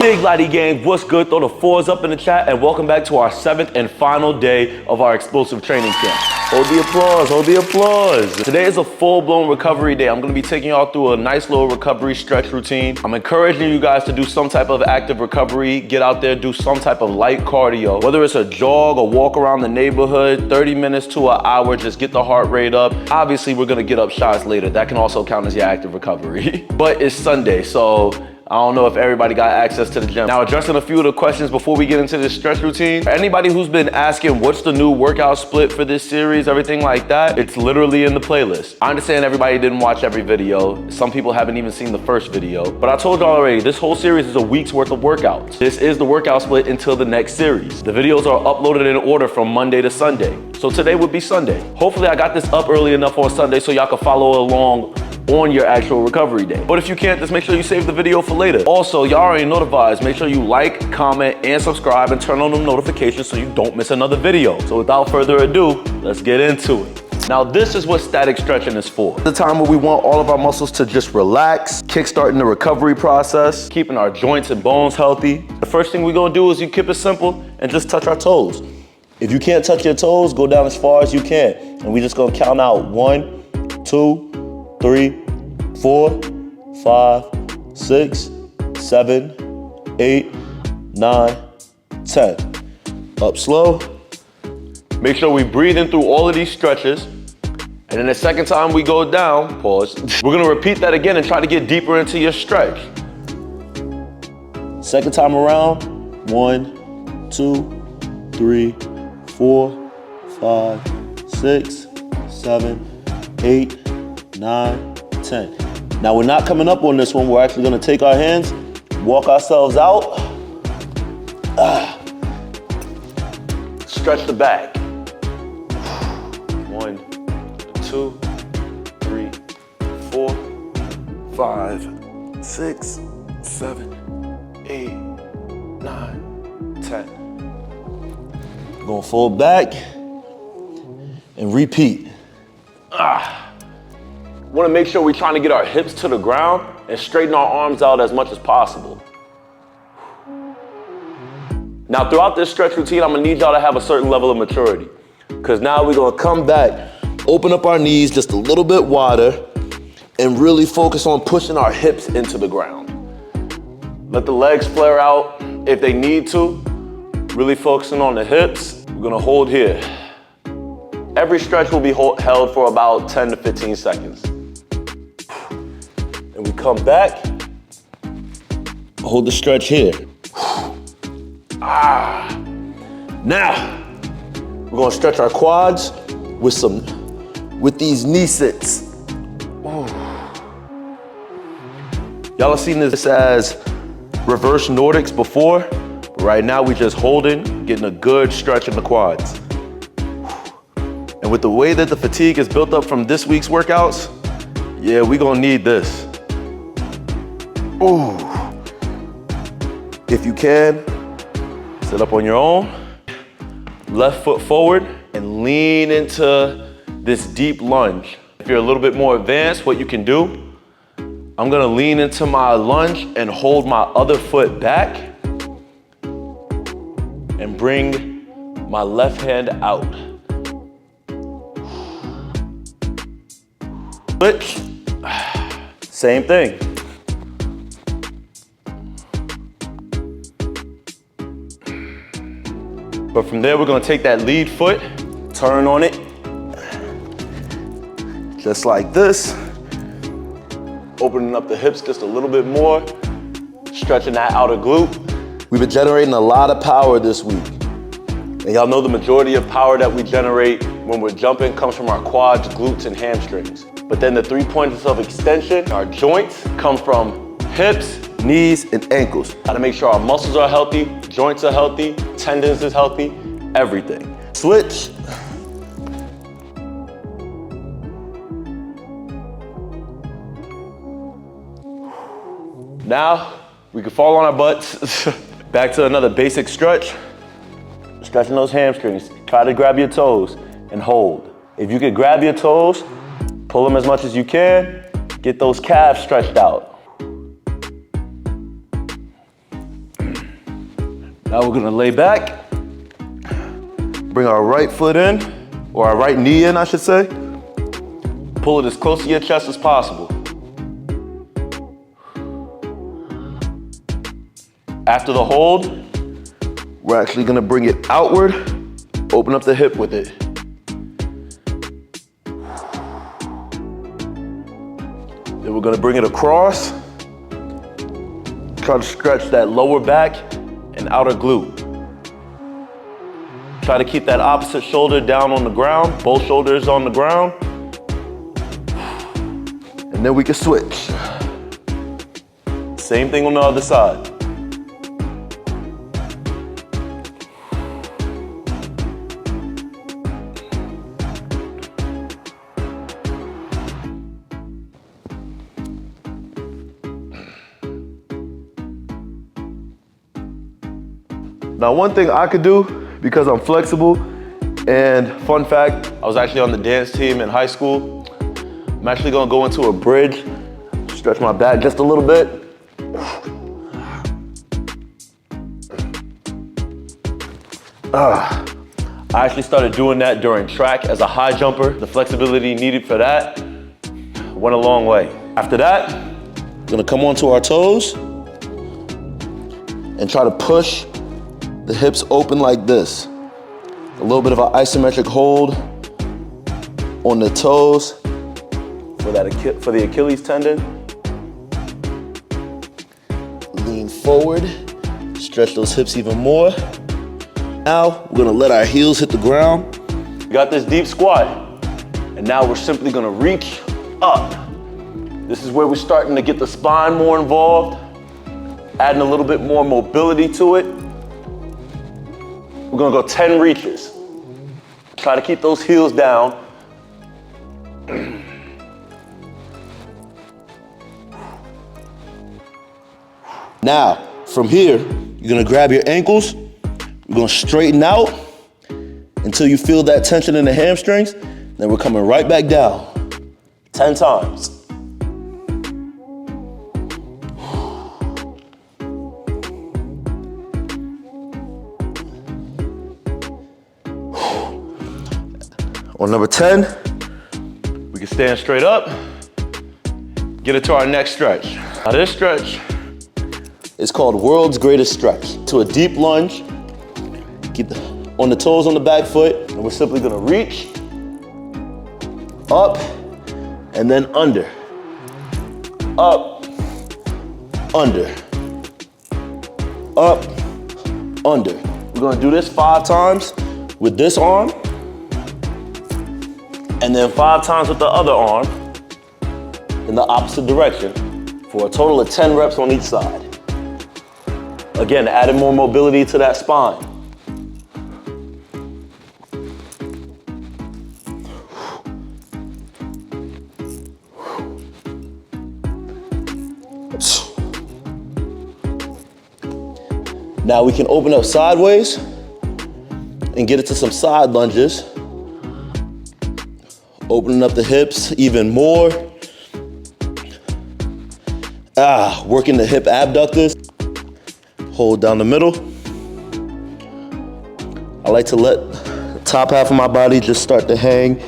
Big LOTTI gang, what's good? Throw the fours up in the chat and welcome back to our 7th and final day of our explosive training camp. Hold the applause, hold the applause. Today is a full-blown recovery day. I'm gonna be taking y'all through a nice little recovery stretch routine. I'm encouraging you guys to do some type of active recovery, get out there, do some type of light cardio. Whether it's a jog or walk around the neighborhood, 30 minutes to an hour, just get the heart rate up. Obviously, we're gonna get up shots later. That can also count as your active recovery. But it's Sunday, so I don't know if everybody got access to the gym. Now, addressing a few of the questions before we get into this stretch routine. Anybody who's been asking what's the new workout split for this series, everything like that, it's literally in the playlist. I understand everybody didn't watch every video. Some people haven't even seen the first video. But I told y'all already, this whole series is a week's worth of workouts. This is the workout split until the next series. The videos are uploaded in order from Monday to Sunday. So today would be Sunday. Hopefully I got this up early enough on Sunday so y'all can follow along on your actual recovery day. But if you can't, just make sure you save the video for later. Also, y'all already know the vibes. Make sure you like, comment, and subscribe and turn on them notifications so you don't miss another video. So without further ado, let's get into it. Now, this is what static stretching is for. The time where we want all of our muscles to just relax, kickstarting the recovery process, keeping our joints and bones healthy. The first thing we're gonna do is you keep it simple and just touch our toes. If you can't touch your toes, go down as far as you can. And we just gonna count out 1, 2, 3, 4, 5, 6, 7, 8, 9, 10. Up slow. Make sure we breathe in through all of these stretches. And then the second time we go down, pause. We're gonna repeat that again and try to get deeper into your stretch. Second time around, 1, 2, 3, 4, 5, 6, 7, 8, 9, 10. Now we're not coming up on this one. We're actually gonna take our hands, walk ourselves out. Stretch the back. 1, 2, 3, 4, 5, 6, 7, 8, 9, 10. Gonna fold back and repeat. Want to make sure we're trying to get our hips to the ground and straighten our arms out as much as possible. Now, throughout this stretch routine, I'm gonna need y'all to have a certain level of maturity, because now we're gonna come back, open up our knees just a little bit wider, and really focus on pushing our hips into the ground. Let the legs flare out if they need to, really focusing on the hips. We're gonna hold here. Every stretch will be held for about 10 to 15 seconds. And we come back, hold the stretch here. Now, we're gonna stretch our quads with these knee sits. Y'all have seen this as reverse Nordics before. Right now, we just holding, getting a good stretch in the quads. And with the way that the fatigue is built up from this week's workouts, yeah, we're gonna need this. Ooh. If you can, sit up on your own, left foot forward, and lean into this deep lunge. If you're a little bit more advanced, what you can do, I'm gonna lean into my lunge and hold my other foot back and bring my left hand out. Switch, same thing. But from there, we're gonna take that lead foot, turn on it, just like this. Opening up the hips just a little bit more, stretching that outer glute. We've been generating a lot of power this week. And y'all know the majority of power that we generate when we're jumping comes from our quads, glutes, and hamstrings. But then the 3 points of extension, our joints, come from hips, knees, and ankles. Gotta make sure our muscles are healthy, joints are healthy, tendons is healthy, everything. Switch. Now, we can fall on our butts. Back to another basic stretch. Stretching those hamstrings. Try to grab your toes and hold. If you can grab your toes, pull them as much as you can, get those calves stretched out. Now we're gonna lay back, bring our right foot in, or our right knee in, I should say. Pull it as close to your chest as possible. After the hold, we're actually gonna bring it outward, open up the hip with it. Then we're gonna bring it across, try to stretch that lower back and outer glute. Try to keep that opposite shoulder down on the ground, both shoulders on the ground. And then we can switch. Same thing on the other side. Now, one thing I could do, because I'm flexible, and fun fact, I was actually on the dance team in high school. I'm actually gonna go into a bridge, stretch my back just a little bit. I actually started doing that during track as a high jumper. The flexibility needed for that went a long way. After that, we're gonna come onto our toes and try to push the hips open like this. A little bit of an isometric hold on the toes for the Achilles tendon. Lean forward, stretch those hips even more. Now, we're gonna let our heels hit the ground. We got this deep squat, and now we're simply gonna reach up. This is where we're starting to get the spine more involved, adding a little bit more mobility to it. We're gonna go 10 reaches. Try to keep those heels down. Now, from here, you're gonna grab your ankles. We're gonna straighten out until you feel that tension in the hamstrings. Then we're coming right back down, 10 times. On number 10, we can stand straight up, get into our next stretch. Now this stretch is called World's Greatest Stretch. To a deep lunge, keep on the toes on the back foot, and we're simply gonna reach, up, and then under. Up, under. Up, under. We're gonna do this 5 times with this arm, and then 5 times with the other arm in the opposite direction for a total of 10 reps on each side. Again, adding more mobility to that spine. Now we can open up sideways and get into some side lunges. Opening up the hips even more. Working the hip abductors. Hold down the middle. I like to let the top half of my body just start to hang.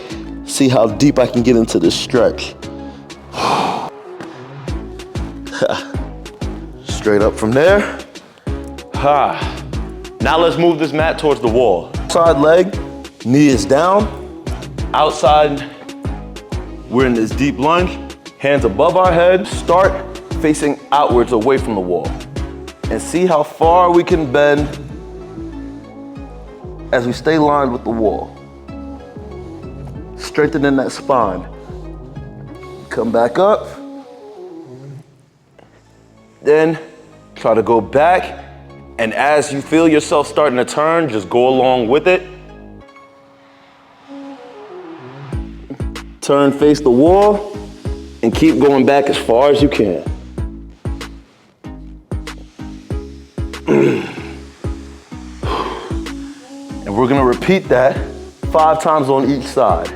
See how deep I can get into this stretch. Straight up from there. Now let's move this mat towards the wall. Side leg, knee is down. Outside, we're in this deep lunge. Hands above our head. Start facing outwards away from the wall. And see how far we can bend as we stay lined with the wall. Strengthening that spine. Come back up. Then try to go back. And as you feel yourself starting to turn, just go along with it. Turn, face the wall, and keep going back as far as you can. And we're gonna repeat that 5 times on each side.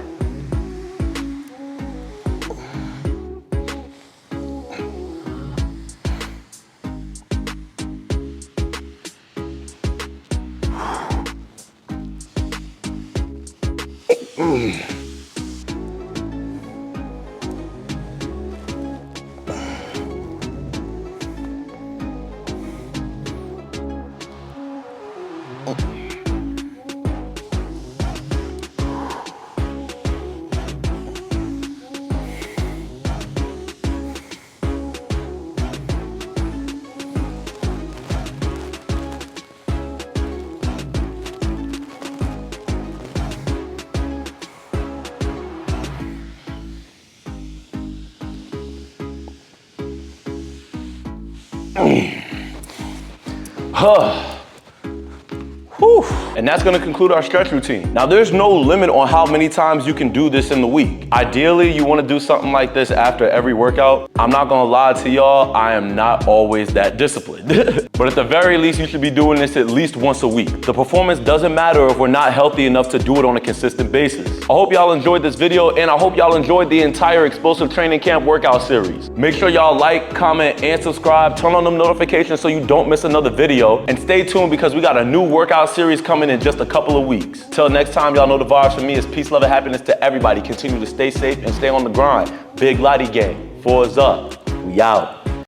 Whew. And that's gonna conclude our stretch routine. Now there's no limit on how many times you can do this in the week. Ideally, you wanna do something like this after every workout. I'm not gonna lie to y'all, I am not always that disciplined. But at the very least, you should be doing this at least once a week. The performance doesn't matter if we're not healthy enough to do it on a consistent basis. I hope y'all enjoyed this video, and I hope y'all enjoyed the entire Explosive Training Camp workout series. Make sure y'all like, comment, and subscribe. Turn on them notifications so you don't miss another video. And stay tuned because we got a new workout series coming in just a couple of weeks. Till next time, y'all know the vibes from me is peace, love, and happiness to everybody. Continue to stay safe and stay on the grind. Big Lottie gang. 4's up. We out.